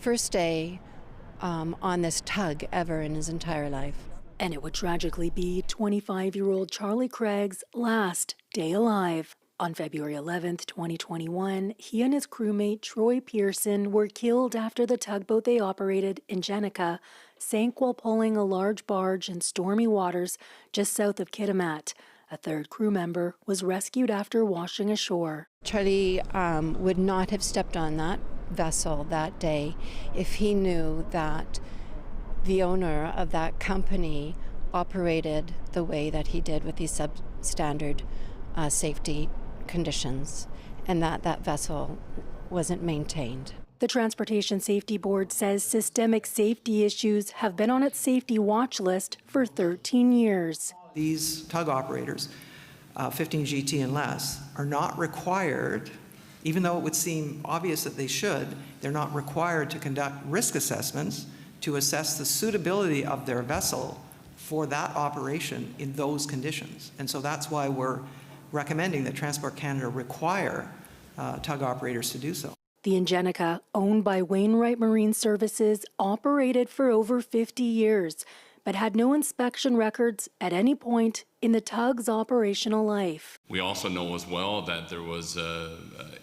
first day on this tug ever in his entire life. And it would tragically be 25-year-old Charlie Craig's last day alive. On February 11th, 2021, he and his crewmate Troy Pearson were killed after the tugboat they operated, Angelica, sank while pulling a large barge in stormy waters just south of Kitimat. A third crew member was rescued after washing ashore. Charlie would not have stepped on that vessel that day if he knew that the owner of that company operated the way that he did with these substandard safety conditions, and that vessel wasn't maintained. The Transportation Safety Board says systemic safety issues have been on its safety watch list for 13 years. These tug operators, 15 GT and less, are not required, even though it would seem obvious that they should, they're not required to conduct risk assessments to assess the suitability of their vessel for that operation in those conditions. And so that's why we're recommending that Transport Canada require tug operators to do so. The Angelica, owned by Wainwright Marine Services, operated for over 50 years, but had no inspection records at any point in the tug's operational life. We also know as well that there was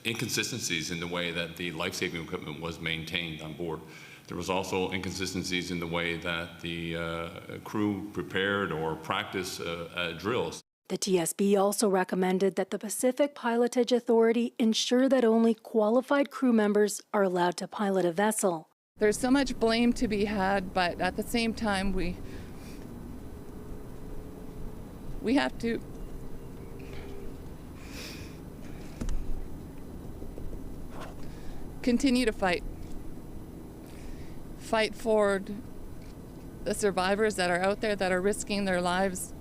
inconsistencies in the way that the life-saving equipment was maintained on board. There was also inconsistencies in the way that the crew prepared or practiced drills. The TSB also recommended that the Pacific Pilotage Authority ensure that only qualified crew members are allowed to pilot a vessel. There's so much blame to be had, but at the same time, we have to continue to fight for the survivors that are out there that are risking their lives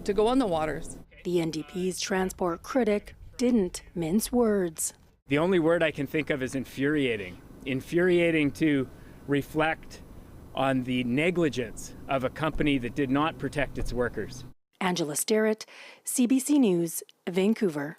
to go on the waters. The NDP's transport critic didn't mince words. The only word I can think of is infuriating. Infuriating to reflect on the negligence of a company that did not protect its workers. Angela Sterritt, CBC News, Vancouver.